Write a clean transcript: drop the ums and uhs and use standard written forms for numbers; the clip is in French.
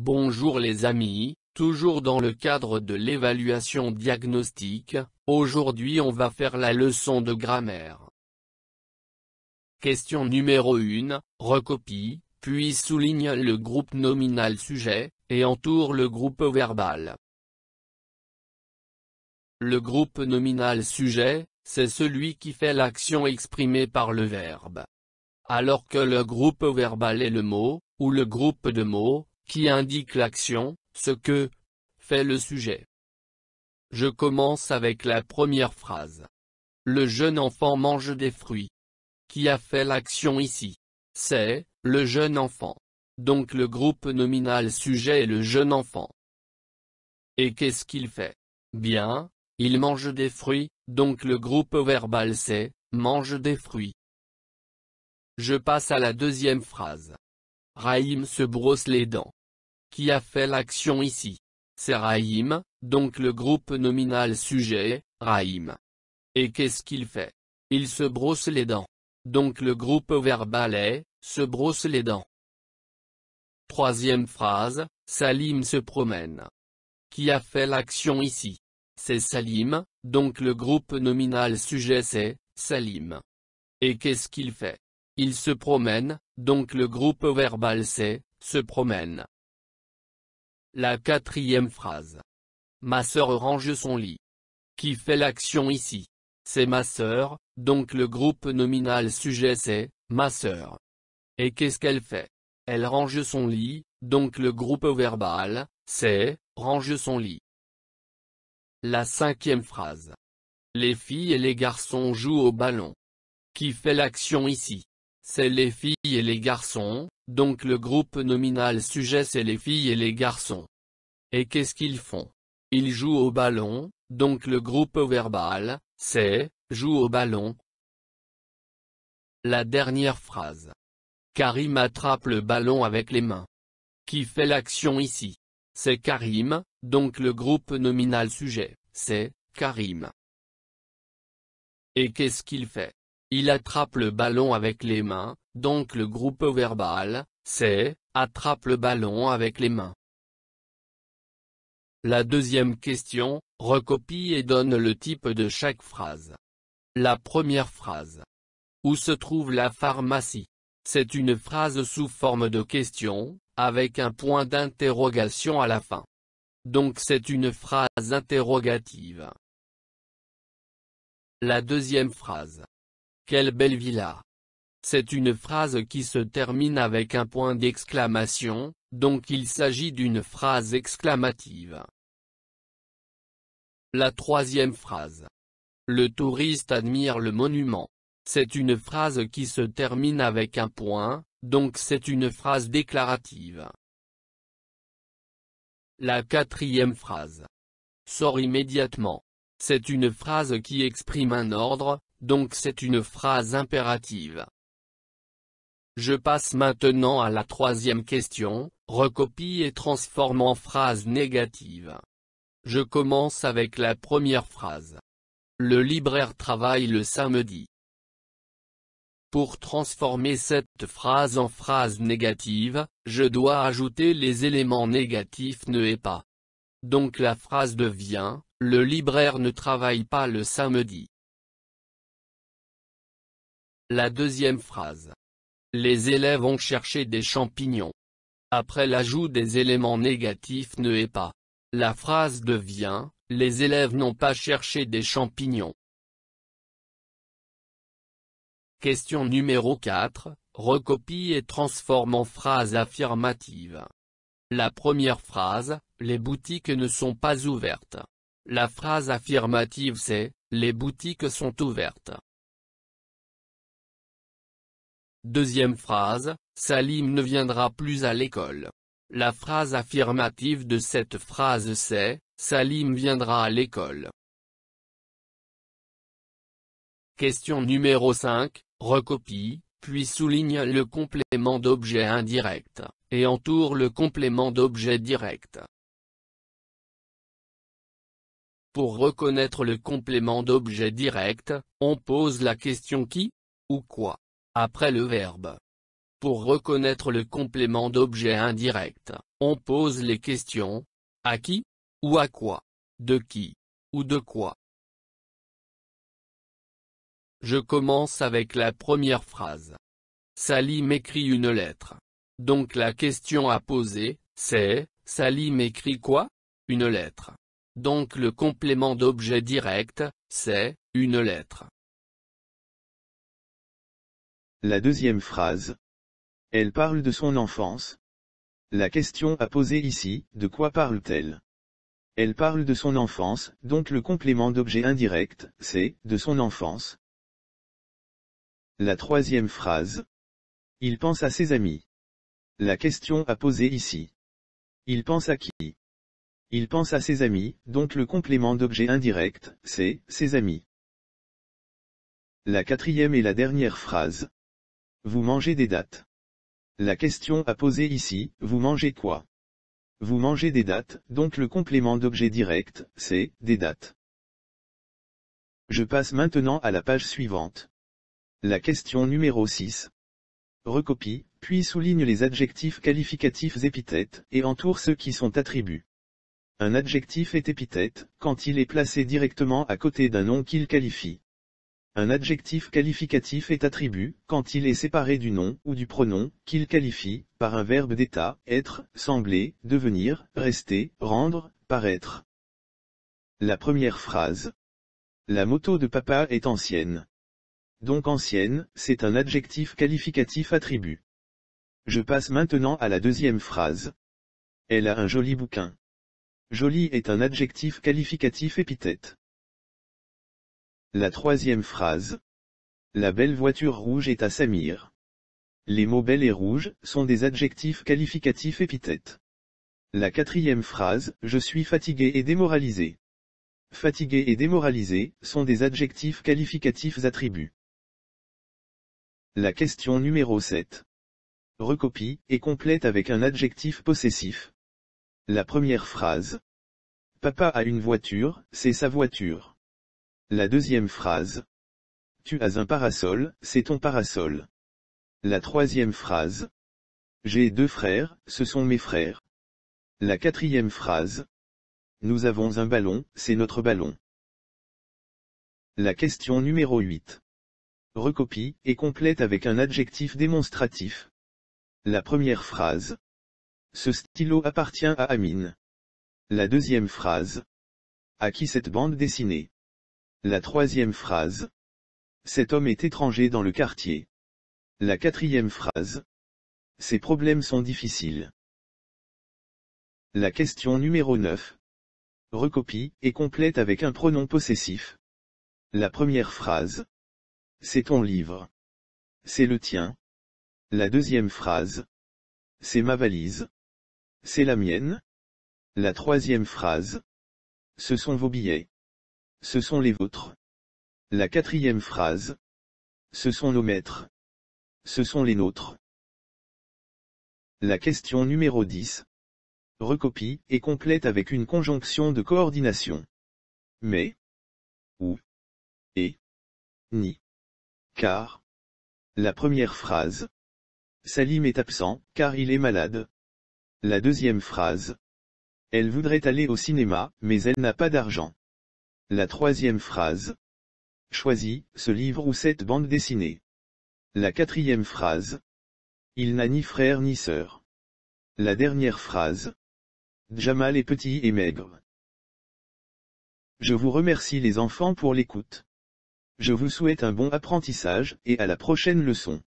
Bonjour les amis, toujours dans le cadre de l'évaluation diagnostique, aujourd'hui on va faire la leçon de grammaire. Question numéro 1, recopie, puis souligne le groupe nominal sujet, et entoure le groupe verbal. Le groupe nominal sujet, c'est celui qui fait l'action exprimée par le verbe. Alors que le groupe verbal est le mot, ou le groupe de mots, qui indique l'action, ce que fait le sujet. Je commence avec la première phrase. Le jeune enfant mange des fruits. Qui a fait l'action ici? C'est le jeune enfant. Donc le groupe nominal sujet est le jeune enfant. Et qu'est-ce qu'il fait? Bien, il mange des fruits, donc le groupe verbal c'est mange des fruits. Je passe à la deuxième phrase. Raïm se brosse les dents. Qui a fait l'action ici? C'est Raïm, donc le groupe nominal sujet, Raïm. Et qu'est-ce qu'il fait? Il se brosse les dents. Donc le groupe verbal est, se brosse les dents. Troisième phrase, Salim se promène. Qui a fait l'action ici? C'est Salim, donc le groupe nominal sujet c'est, Salim. Et qu'est-ce qu'il fait? Il se promène, donc le groupe verbal c'est, se promène. La quatrième phrase. Ma sœur range son lit. Qui fait l'action ici? C'est ma sœur, donc le groupe nominal sujet c'est, ma sœur. Et qu'est-ce qu'elle fait? Elle range son lit, donc le groupe verbal, c'est, range son lit. La cinquième phrase. Les filles et les garçons jouent au ballon. Qui fait l'action ici? C'est les filles et les garçons, donc le groupe nominal sujet c'est les filles et les garçons. Et qu'est-ce qu'ils font? Ils jouent au ballon, donc le groupe verbal, c'est, joue au ballon. La dernière phrase. Karim attrape le ballon avec les mains. Qui fait l'action ici? C'est Karim, donc le groupe nominal sujet, c'est, Karim. Et qu'est-ce qu'il fait? Il attrape le ballon avec les mains, donc le groupe verbal, c'est, attrape le ballon avec les mains. La deuxième question, recopie et donne le type de chaque phrase. La première phrase. Où se trouve la pharmacie? C'est une phrase sous forme de question, avec un point d'interrogation à la fin. Donc c'est une phrase interrogative. La deuxième phrase. Quelle belle villa! C'est une phrase qui se termine avec un point d'exclamation, donc il s'agit d'une phrase exclamative. La troisième phrase. Le touriste admire le monument. C'est une phrase qui se termine avec un point, donc c'est une phrase déclarative. La quatrième phrase. Sors immédiatement. C'est une phrase qui exprime un ordre, donc c'est une phrase impérative. Je passe maintenant à la troisième question, recopie et transforme en phrase négative. Je commence avec la première phrase. Le libraire travaille le samedi. Pour transformer cette phrase en phrase négative, je dois ajouter les éléments négatifs ne et pas. Donc la phrase devient, le libraire ne travaille pas le samedi. La deuxième phrase. Les élèves ont cherché des champignons. Après l'ajout des éléments négatifs ne et pas. La phrase devient, les élèves n'ont pas cherché des champignons. Question numéro 4, recopie et transforme en phrase affirmative. La première phrase, les boutiques ne sont pas ouvertes. La phrase affirmative c'est, les boutiques sont ouvertes. Deuxième phrase, Salim ne viendra plus à l'école. La phrase affirmative de cette phrase c'est, Salim viendra à l'école. Question numéro 5, recopie, puis souligne le complément d'objet indirect, et entoure le complément d'objet direct. Pour reconnaître le complément d'objet direct, on pose la question qui ou quoi après le verbe. Pour reconnaître le complément d'objet indirect, On pose les questions. À qui? Ou à quoi? De qui? Ou de quoi? Je commence avec la première phrase. Salim écrit une lettre. Donc la question à poser, c'est, Salim écrit quoi? Une lettre. Donc le complément d'objet direct, c'est, une lettre. La deuxième phrase. Elle parle de son enfance. La question à poser ici, de quoi parle-t-elle? Elle parle de son enfance, donc le complément d'objet indirect, c'est, de son enfance. La troisième phrase. Il pense à ses amis. La question à poser ici. Il pense à qui? Il pense à ses amis, donc le complément d'objet indirect, c'est, ses amis. La quatrième et la dernière phrase. Vous mangez des dattes. La question à poser ici, vous mangez quoi? Vous mangez des dattes, donc le complément d'objet direct, c'est, des dattes. Je passe maintenant à la page suivante. La question numéro 6. Recopie, puis souligne les adjectifs qualificatifs épithètes, et entoure ceux qui sont attributs. Un adjectif est épithète, quand il est placé directement à côté d'un nom qu'il qualifie. Un adjectif qualificatif est attribut, quand il est séparé du nom ou du pronom, qu'il qualifie, par un verbe d'état, être, sembler, devenir, rester, rendre, paraître. La première phrase. La moto de papa est ancienne. Donc ancienne, c'est un adjectif qualificatif attribut. Je passe maintenant à la deuxième phrase. Elle a un joli bouquin. Joli est un adjectif qualificatif épithète. La troisième phrase. La belle voiture rouge est à Samir. Les mots belle et rouge sont des adjectifs qualificatifs épithètes. La quatrième phrase. Je suis fatigué et démoralisé. Fatigué et démoralisé sont des adjectifs qualificatifs attributs. La question numéro 7. Recopie, et complète avec un adjectif possessif. La première phrase. Papa a une voiture, c'est sa voiture. La deuxième phrase. Tu as un parasol, c'est ton parasol. La troisième phrase. J'ai 2 frères, ce sont mes frères. La quatrième phrase. Nous avons un ballon, c'est notre ballon. La question numéro 8. Recopie, et complète avec un adjectif démonstratif. La première phrase. Ce stylo appartient à Amine. La deuxième phrase. À qui cette bande dessinée? La troisième phrase. Cet homme est étranger dans le quartier. La quatrième phrase. Ces problèmes sont difficiles. La question numéro 9. Recopie, et complète avec un pronom possessif. La première phrase. C'est ton livre. C'est le tien. La deuxième phrase. C'est ma valise. C'est la mienne. La troisième phrase. Ce sont vos billets. Ce sont les vôtres. La quatrième phrase. Ce sont nos maîtres. Ce sont les nôtres. La question numéro 10. Recopie, et complète avec une conjonction de coordination. Mais. Ou. Et. Ni. Car. La première phrase. Salim est absent, car il est malade. La deuxième phrase. Elle voudrait aller au cinéma, mais elle n'a pas d'argent. La troisième phrase. Choisis, ce livre ou cette bande dessinée. La quatrième phrase. Il n'a ni frère ni sœur. La dernière phrase. Jamal est petit et maigre. Je vous remercie les enfants pour l'écoute. Je vous souhaite un bon apprentissage, et à la prochaine leçon.